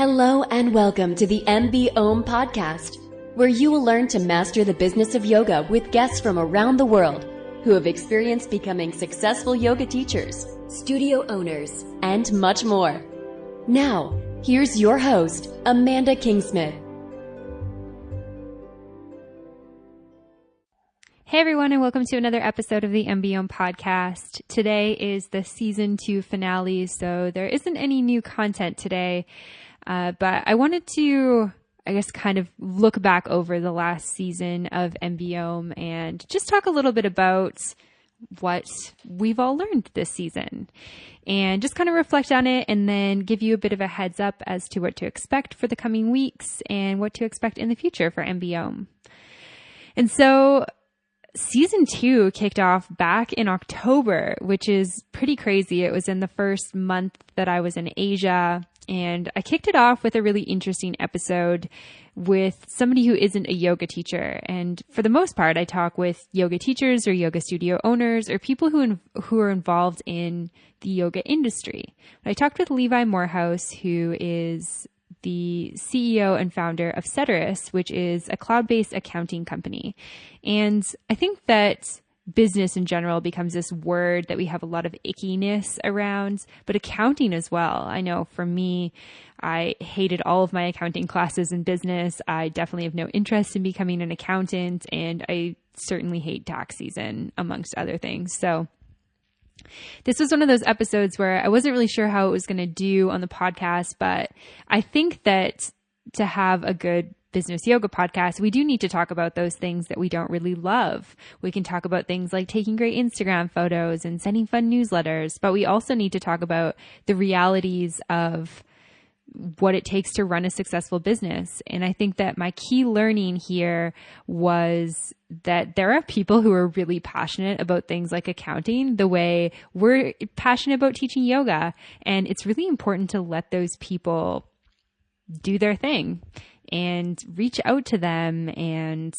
Hello and welcome to the MB Om podcast, where you will learn to master the business of yoga with guests from around the world who have experienced becoming successful yoga teachers, studio owners, and much more. Now, here's your host, Amanda Kingsmith. Hey everyone, and welcome to another episode of the MB Om podcast. Today is the season 2 finale, so there isn't any new content today. But I wanted to, kind of look back over the last season of MB Om and just talk a little bit about what we've all learned this season and just kind of reflect on it and then give you a bit of a heads up as to what to expect for the coming weeks and what to expect in the future for MB Om. And so Season 2 kicked off back in October, which is pretty crazy. It was in the first month that I was in Asia, and I kicked it off with a really interesting episode with somebody who isn't a yoga teacher. And for the most part, I talk with yoga teachers or yoga studio owners or people who are involved in the yoga industry. But I talked with Levi Morehouse, who is the CEO and founder of Ceteris, which is a cloud-based accounting company. And I think that business in general becomes this word that we have a lot of ickiness around, but accounting as well. I know for me, I hated all of my accounting classes in business. I definitely have no interest in becoming an accountant, and I certainly hate tax season, amongst other things. So this was one of those episodes where I wasn't really sure how it was going to do on the podcast, but I think that to have a good business yoga podcast, we do need to talk about those things that we don't really love. We can talk about things like taking great Instagram photos and sending fun newsletters, but we also need to talk about the realities of what it takes to run a successful business. And I think that my key learning here was that there are people who are really passionate about things like accounting the way we're passionate about teaching yoga. And it's really important to let those people do their thing and reach out to them and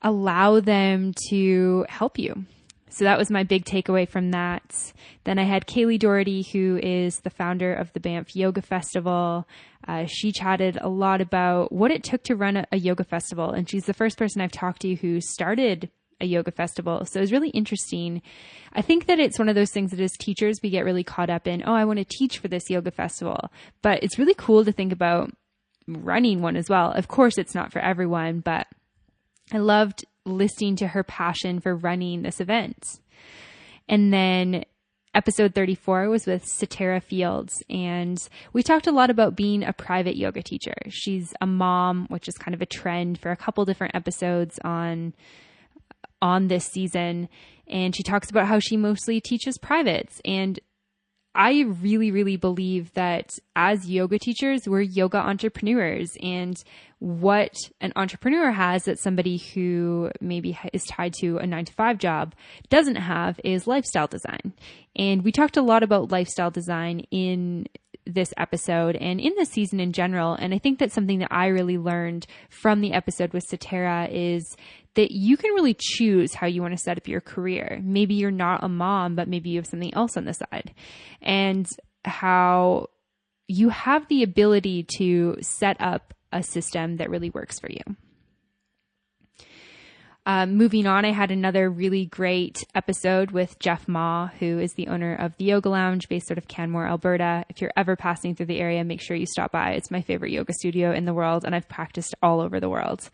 allow them to help you. So that was my big takeaway from that. Then I had Kaylee Doherty, who is the founder of the Banff Yoga Festival. She chatted a lot about what it took to run a yoga festival. And she's the first person I've talked to who started a yoga festival. So it was really interesting. I think that it's one of those things that as teachers, we get really caught up in, I want to teach for this yoga festival. But it's really cool to think about running one as well. Of course, it's not for everyone, but I loved listening to her passion for running this event. And then episode 34 was with Satara Fields, and we talked a lot about being a private yoga teacher. She's a mom, which is kind of a trend for a couple different episodes on this season. And she talks about how she mostly teaches privates. And I really, really believe that as yoga teachers, we're yoga entrepreneurs, and what an entrepreneur has that somebody who maybe is tied to a 9-to-5 job doesn't have is lifestyle design. And we talked a lot about lifestyle design in this episode and in this season in general. And I think that's something that I really learned from the episode with Satara is that you can really choose how you want to set up your career. Maybe you're not a mom, but maybe you have something else on the side, and how you have the ability to set up a system that really works for you. Moving on, I had another really great episode with Jeff Ma, who is the owner of the Yoga Lounge based out of Canmore, Alberta. If you're ever passing through the area, make sure you stop by. It's my favorite yoga studio in the world, and I've practiced all over the world.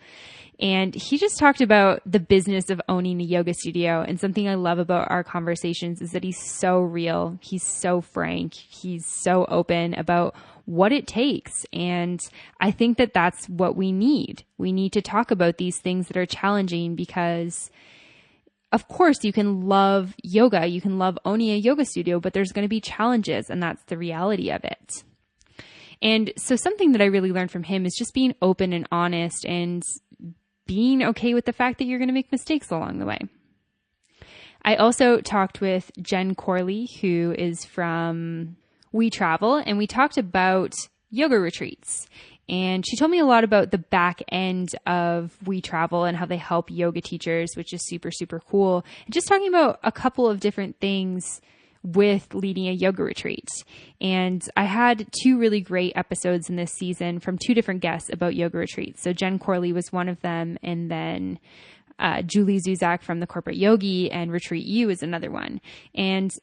And he just talked about the business of owning a yoga studio. And something I love about our conversations is that he's so real. He's so frank. He's so open about what it takes. And I think that that's what we need. We need to talk about these things that are challenging because, of course, you can love yoga. You can love owning a yoga studio, but there's going to be challenges, and that's the reality of it. And so something that I really learned from him is just being open and honest and being okay with the fact that you're going to make mistakes along the way. I also talked with Jen Corley, who is from We Travel, and we talked about yoga retreats. And she told me a lot about the back end of We Travel and how they help yoga teachers, which is super, super cool. And just talking about a couple of different things with leading a yoga retreat. And I had 2 really great episodes in this season from 2 different guests about yoga retreats. So Jen Corley was one of them, and then Julie Zuzak from the Corporate Yogi and Retreat U is another one. And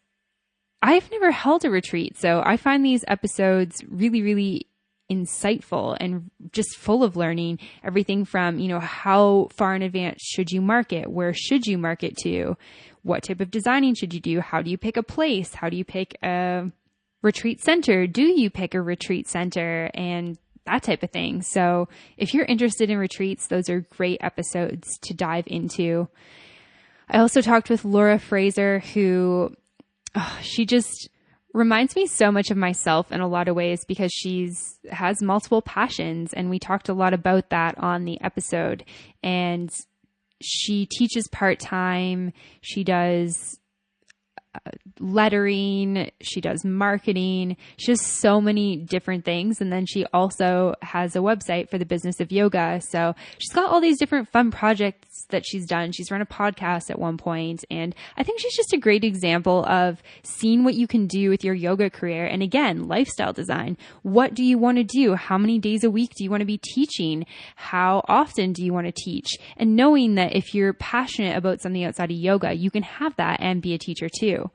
I've never held a retreat, so I find these episodes really, really insightful and just full of learning. Everything from, how far in advance should you market? Where should you market to? What type of designing should you do? How do you pick a place? How do you pick a retreat center? Do you pick a retreat center? And that type of thing. So if you're interested in retreats, those are great episodes to dive into. I also talked with Laura Fraser, who she just reminds me so much of myself in a lot of ways because has multiple passions, and we talked a lot about that on the episode. And she teaches part-time. She does lettering, she does marketing, she does so many different things. And then she also has a website for the business of yoga. So she's got all these different fun projects that she's done. She's run a podcast at one point, and I think she's just a great example of seeing what you can do with your yoga career. And again, lifestyle design. What do you want to do? How many days a week do you want to be teaching? How often do you want to teach? And knowing that if you're passionate about something outside of yoga, you can have that and be a teacher too.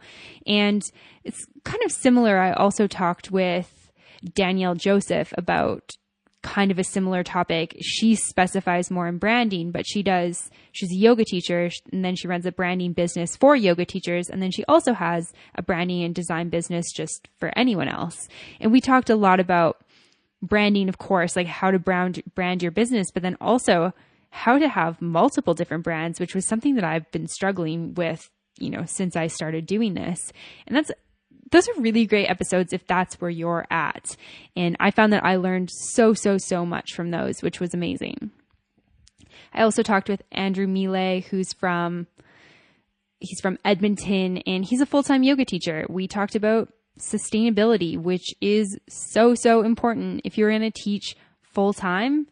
And it's kind of similar. I also talked with Danielle Joseph about kind of a similar topic. She specifies more in branding, but she's a yoga teacher, and then she runs a branding business for yoga teachers. And then she also has a branding and design business just for anyone else. And we talked a lot about branding, of course, like how to brand your business, but then also how to have multiple different brands, which was something that I've been struggling with, since I started doing this. And those are really great episodes if that's where you're at. And I found that I learned so much from those, which was amazing. I also talked with Andrew Mile, he's from Edmonton, and he's a full-time yoga teacher. We talked about sustainability, which is so important. If you're going to teach full-time,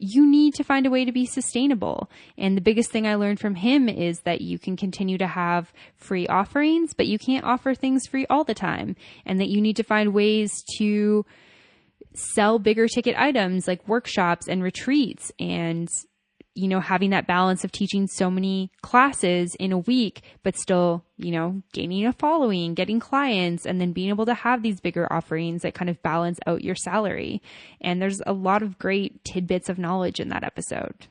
you need to find a way to be sustainable. And the biggest thing I learned from him is that you can continue to have free offerings, but you can't offer things free all the time. And that you need to find ways to sell bigger ticket items like workshops and retreats, and, having that balance of teaching so many classes in a week, but still, gaining a following, getting clients, and then being able to have these bigger offerings that kind of balance out your salary. And there's a lot of great tidbits of knowledge in that episode.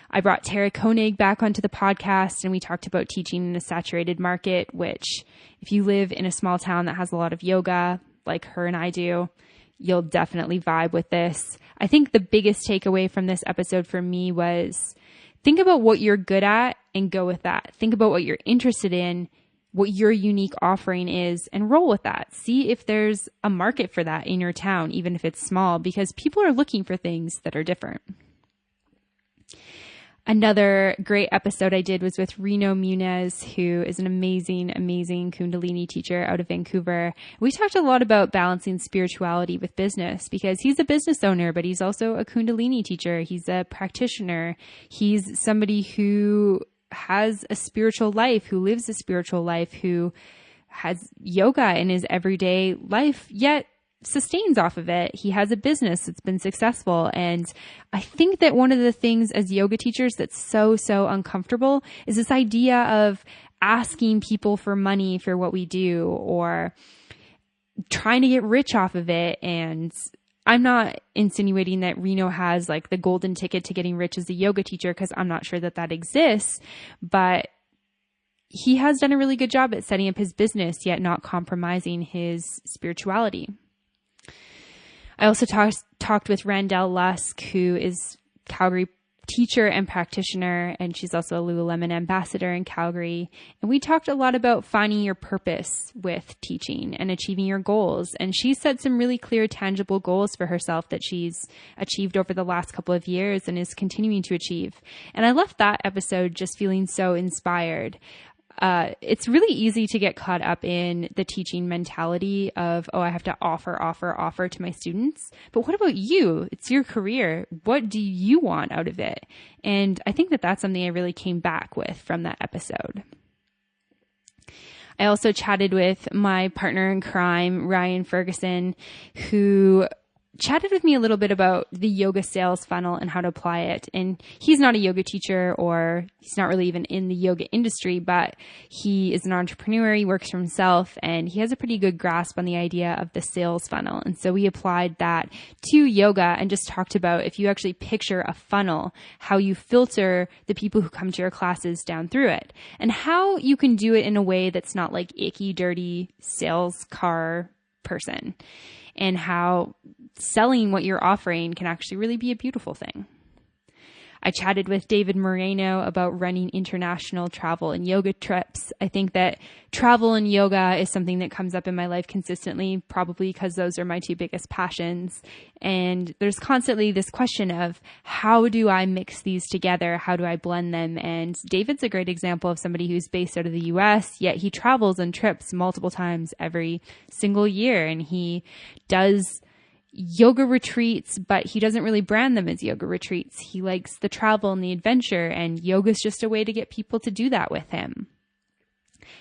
I brought Tara Koenig back onto the podcast, and we talked about teaching in a saturated market, which if you live in a small town that has a lot of yoga, like her and I do, you'll definitely vibe with this. I think the biggest takeaway from this episode for me was think about what you're good at and go with that. Think about what you're interested in, what your unique offering is, and roll with that. See if there's a market for that in your town, even if it's small, because people are looking for things that are different. Another great episode I did was with Reno Muniz, who is an amazing Kundalini teacher out of Vancouver. We talked a lot about balancing spirituality with business, because he's a business owner, but he's also a Kundalini teacher. He's a practitioner. He's somebody who has a spiritual life, who lives a spiritual life, who has yoga in his everyday life, yet sustains off of it. He has a business that's been successful. And I think that one of the things as yoga teachers that's so uncomfortable is this idea of asking people for money for what we do, or trying to get rich off of it. And I'm not insinuating that Reno has like the golden ticket to getting rich as a yoga teacher, because I'm not sure that exists, but he has done a really good job at setting up his business, yet not compromising his spirituality. I also talked with Randell Lusk, who is Calgary teacher and practitioner, and she's also a Lululemon ambassador in Calgary. And we talked a lot about finding your purpose with teaching and achieving your goals. And she set some really clear, tangible goals for herself that she's achieved over the last couple of years and is continuing to achieve. And I left that episode just feeling so inspired. It's really easy to get caught up in the teaching mentality of, I have to offer to my students. But what about you? It's your career. What do you want out of it? And I think that that's something I really came back with from that episode. I also chatted with my partner in crime, Ryan Ferguson, who chatted with me a little bit about the yoga sales funnel and how to apply it. And he's not a yoga teacher, or he's not really even in the yoga industry, but he is an entrepreneur. He works for himself, and he has a pretty good grasp on the idea of the sales funnel. And so we applied that to yoga and just talked about, if you actually picture a funnel, how you filter the people who come to your classes down through it, and how you can do it in a way that's not like icky, dirty sales car person, and how selling what you're offering can actually really be a beautiful thing. I chatted with David Moreno about running international travel and yoga trips. I think that travel and yoga is something that comes up in my life consistently, probably because those are my two biggest passions. And there's constantly this question of, how do I mix these together? How do I blend them? And David's a great example of somebody who's based out of the US, yet he travels and trips multiple times every single year. And he does yoga retreats, but he doesn't really brand them as yoga retreats. He likes the travel and the adventure, and yoga is just a way to get people to do that with him.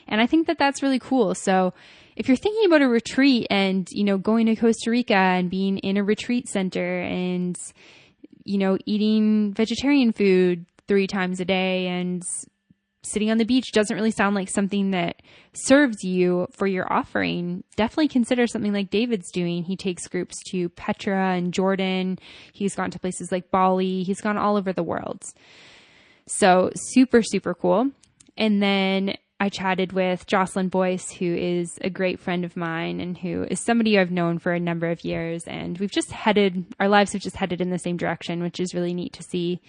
And I think that that's really cool. So if you're thinking about a retreat and, going to Costa Rica and being in a retreat center and, eating vegetarian food 3 times a day and sitting on the beach doesn't really sound like something that serves you for your offering, definitely consider something like David's doing. He takes groups to Petra and Jordan. He's gone to places like Bali. He's gone all over the world. So super, super cool. And then I chatted with Jocelyn Boyce, who is a great friend of mine and who is somebody I've known for a number of years. And our lives have just headed in the same direction, which is really neat to see.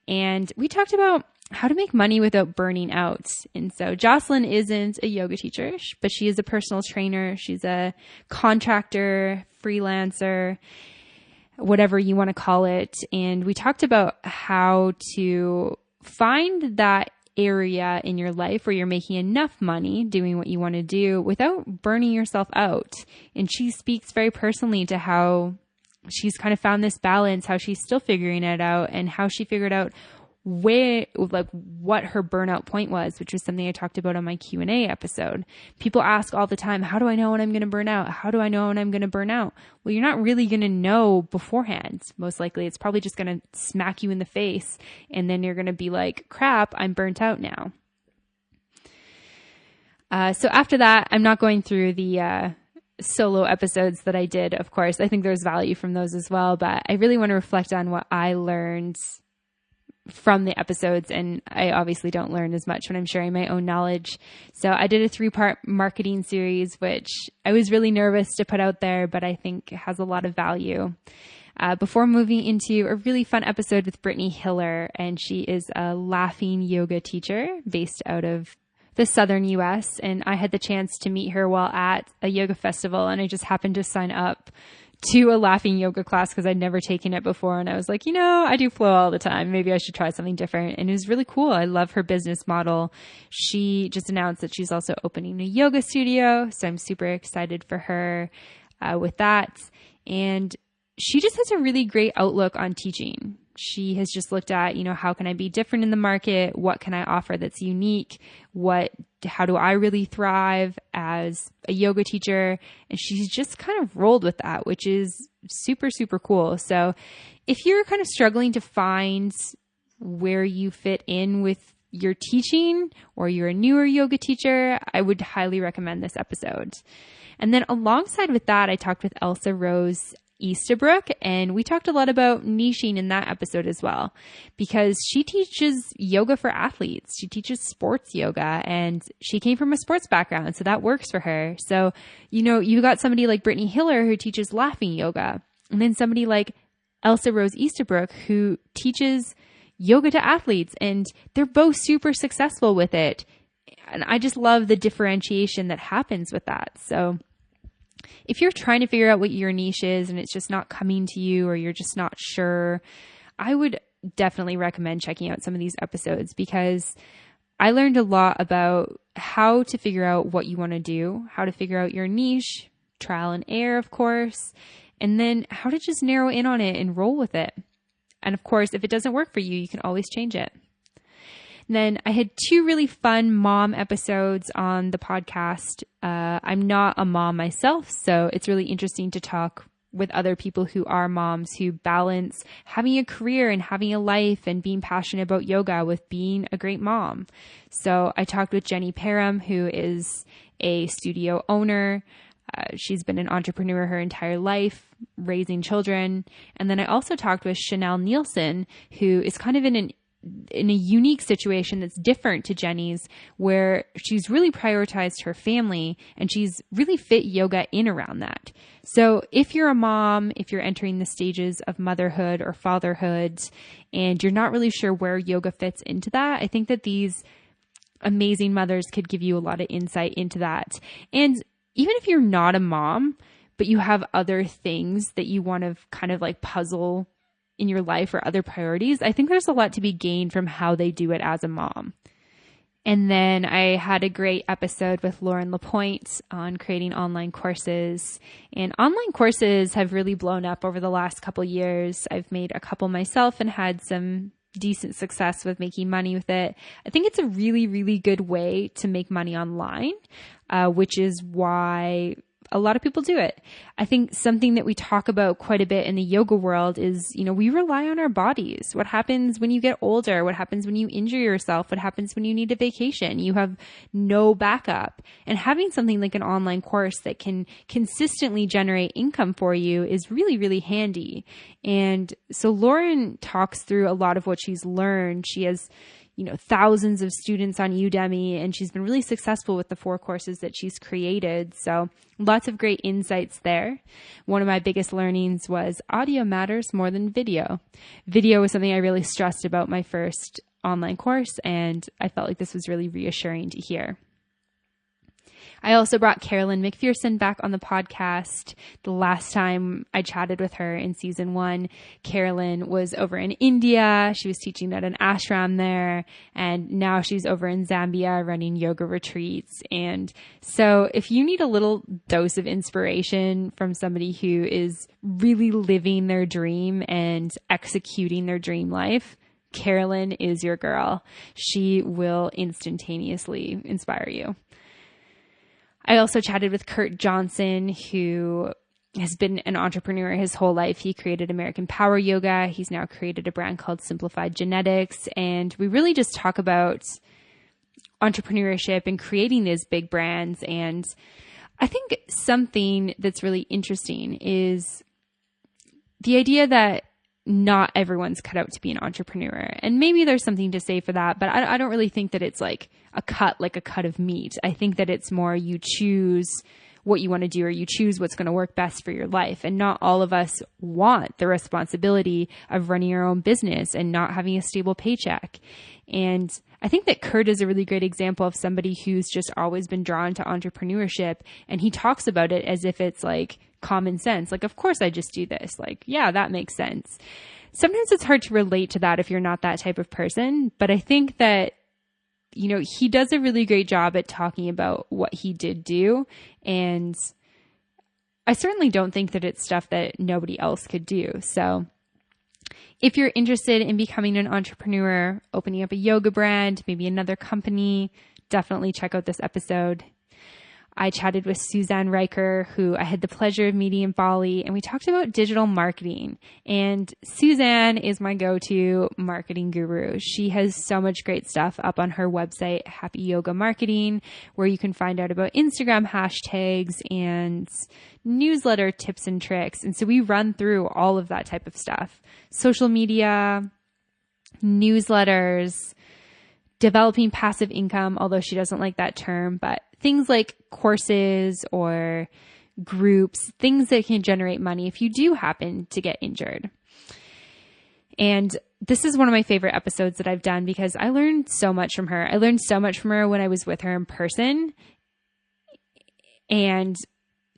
And we talked about how to make money without burning out. And so Jocelyn isn't a yoga teacher, but she is a personal trainer. She's a contractor, freelancer, whatever you want to call it. And we talked about how to find that area in your life where you're making enough money doing what you want to do without burning yourself out. And she speaks very personally to how she's kind of found this balance, how she's still figuring it out, and how she figured out what her burnout point was, which was something I talked about on my Q&A episode. People ask all the time, how do I know when I'm going to burn out? How do I know when I'm going to burn out? Well, you're not really going to know beforehand. Most likely it's probably just going to smack you in the face. And then you're going to be like, crap, I'm burnt out now. So after that, I'm not going through the, solo episodes that I did. Of course, I think there's value from those as well, but I really want to reflect on what I learned from the episodes. And I obviously don't learn as much when I'm sharing my own knowledge. So I did a 3-part marketing series, which I was really nervous to put out there, but I think has a lot of value. Before moving into a really fun episode with Brittany Hiller, and she is a laughing yoga teacher based out of the southern US. And I had the chance to meet her while at a yoga festival. And I just happened to sign up to a laughing yoga class because I'd never taken it before. And I was like, I do flow all the time. Maybe I should try something different. And it was really cool. I love her business model. She just announced that she's also opening a yoga studio. So I'm super excited for her with that. And she just has a really great outlook on teaching. She has just looked at, how can I be different in the market? What can I offer that's unique? How do I really thrive as a yoga teacher? And she's just kind of rolled with that, which is super, super cool. So if you're kind of struggling to find where you fit in with your teaching, or you're a newer yoga teacher, I would highly recommend this episode. And then alongside with that, I talked with Elsa Rose Easterbrook, and we talked a lot about niching in that episode as well, because she teaches yoga for athletes. She teaches sports yoga, and she came from a sports background, so that works for her. So, you got somebody like Brittany Hiller who teaches laughing yoga, and then somebody like Elsa Rose Easterbrook who teaches yoga to athletes, and they're both super successful with it. And I just love the differentiation that happens with that. So if you're trying to figure out what your niche is and it's just not coming to you, or you're just not sure, I would definitely recommend checking out some of these episodes, because I learned a lot about how to figure out what you want to do, how to figure out your niche, trial and error, of course, and then how to just narrow in on it and roll with it. And of course, if it doesn't work for you, you can always change it. And then I had 2 really fun mom episodes on the podcast. I'm not a mom myself, so it's really interesting to talk with other people who are moms who balance having a career and having a life and being passionate about yoga with being a great mom. So I talked with Jenny Parham, who is a studio owner. She's been an entrepreneur her entire life, raising children. And then I also talked with Chanel Nielsen, who is kind of in a unique situation that's different to Jenny's, where she's really prioritized her family and she's really fit yoga in around that. So if you're a mom, if you're entering the stages of motherhood or fatherhood and you're not really sure where yoga fits into that, I think that these amazing mothers could give you a lot of insight into that. And even if you're not a mom, but you have other things that you want to kind of like puzzle in your life or other priorities, I think there's a lot to be gained from how they do it as a mom. And then I had a great episode with Lauren Lapointe on creating online courses. And online courses have really blown up over the last couple years. I've made a couple myself and had some decent success with making money with it. I think it's a really, really good way to make money online, which is why a lot of people do it. I think something that we talk about quite a bit in the yoga world is, we rely on our bodies. What happens when you get older? What happens when you injure yourself? What happens when you need a vacation? You have no backup. And having something like an online course that can consistently generate income for you is really, really handy. And so Lauren talks through a lot of what she's learned. She has thousands of students on Udemy, and she's been really successful with the 4 courses that she's created. So lots of great insights there. One of my biggest learnings was audio matters more than video. Video was something I really stressed about my first online course, and I felt like this was really reassuring to hear. I also brought Carolyn McPherson back on the podcast. The last time I chatted with her in season 1, Carolyn was over in India. She was teaching at an ashram there, and now she's over in Zambia running yoga retreats. And so if you need a little dose of inspiration from somebody who is really living their dream and executing their dream life, Carolyn is your girl. She will instantaneously inspire you. I also chatted with Kurt Johnson, who has been an entrepreneur his whole life. He created American Power Yoga. He's now created a brand called Simplified Genetics. And we really just talk about entrepreneurship and creating these big brands. And I think something that's really interesting is the idea that not everyone's cut out to be an entrepreneur. And maybe there's something to say for that, but I don't really think that it's like a cut of meat. I think that it's more you choose what you want to do, or you choose what's going to work best for your life. And not all of us want the responsibility of running your own business and not having a stable paycheck. And I think that Kurt is a really great example of somebody who's just always been drawn to entrepreneurship. And he talks about it as if it's like common sense. Like, of course I just do this. Like, yeah, that makes sense. Sometimes it's hard to relate to that if you're not that type of person. But I think that, he does a really great job at talking about what he did do. And I certainly don't think that it's stuff that nobody else could do. So if you're interested in becoming an entrepreneur, opening up a yoga brand, maybe another company, definitely check out this episode. I chatted with Suzanne Riker, who I had the pleasure of meeting in Bali, and we talked about digital marketing. And Suzanne is my go-to marketing guru. She has so much great stuff up on her website, Happy Yoga Marketing, where you can find out about Instagram hashtags and newsletter tips and tricks. And so we run through all of that type of stuff. Social media, newsletters, developing passive income, although she doesn't like that term, but things like courses or groups, things that can generate money if you do happen to get injured. And this is one of my favorite episodes that I've done because I learned so much from her. I learned so much from her when I was with her in person, and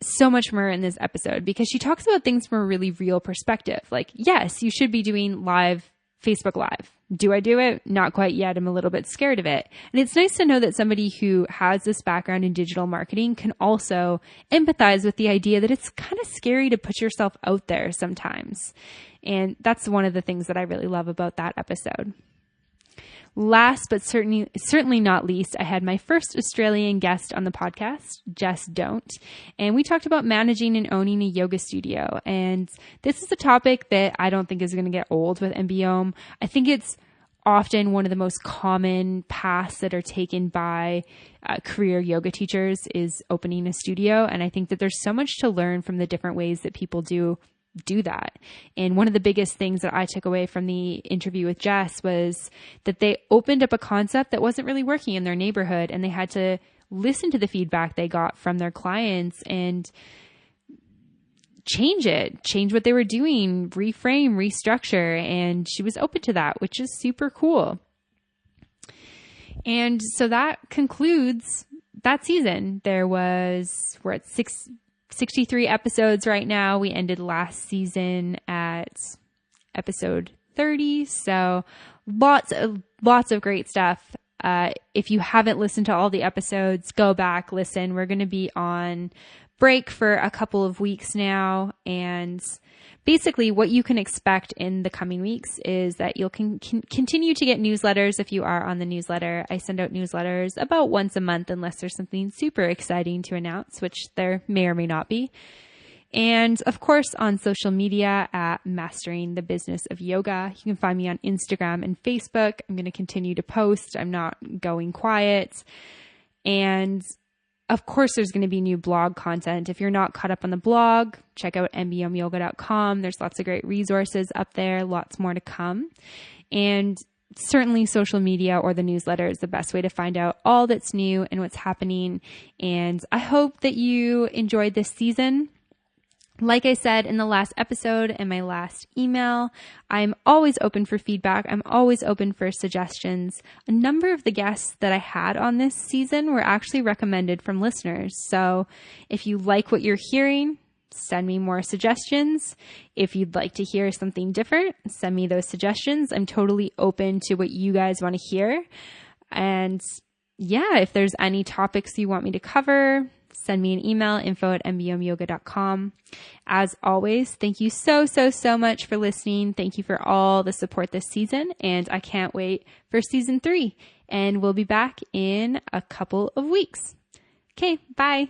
so much from her in this episode because she talks about things from a really real perspective. Like, yes, you should be doing Facebook Live. Do I do it? Not quite yet. I'm a little bit scared of it. And it's nice to know that somebody who has this background in digital marketing can also empathize with the idea that it's kind of scary to put yourself out there sometimes. And that's one of the things that I really love about that episode. last but certainly not least, I had my first Australian guest on the podcast, Jess Don't, and we talked about managing and owning a yoga studio. And this is a topic that I don't think is going to get old with MBOM. I think it's often one of the most common paths that are taken by career yoga teachers is opening a studio. And I think that there's so much to learn from the different ways that people do that. And one of the biggest things that I took away from the interview with Jess was that they opened up a concept that wasn't really working in their neighborhood, and they had to listen to the feedback they got from their clients and change what they were doing, reframe, restructure. And she was open to that, which is super cool. And so that concludes that season. We're at 63 episodes right now. We ended last season at episode 30. So lots of great stuff. If you haven't listened to all the episodes, go back, listen. We're going to be on break for a couple of weeks now. And basically what you can expect in the coming weeks is that you'll continue to get newsletters if you are on the newsletter. I send out newsletters about once a month unless there's something super exciting to announce, which there may or may not be. And of course on social media at Mastering the Business of Yoga. You can find me on Instagram and Facebook. I'm going to continue to post. I'm not going quiet. And of course, there's going to be new blog content. If you're not caught up on the blog, check out mbomyoga.com. There's lots of great resources up there, lots more to come. And certainly social media or the newsletter is the best way to find out all that's new and what's happening. And I hope that you enjoyed this season. Like I said in the last episode and my last email, I'm always open for feedback. I'm always open for suggestions. A number of the guests that I had on this season were actually recommended from listeners. So if you like what you're hearing, send me more suggestions. If you'd like to hear something different, send me those suggestions. I'm totally open to what you guys want to hear. And yeah, if there's any topics you want me to cover, send me an email, info@mbomyoga.com. As always, thank you so much for listening. Thank you for all the support this season, and I can't wait for season 3. And we'll be back in a couple of weeks. Okay, bye.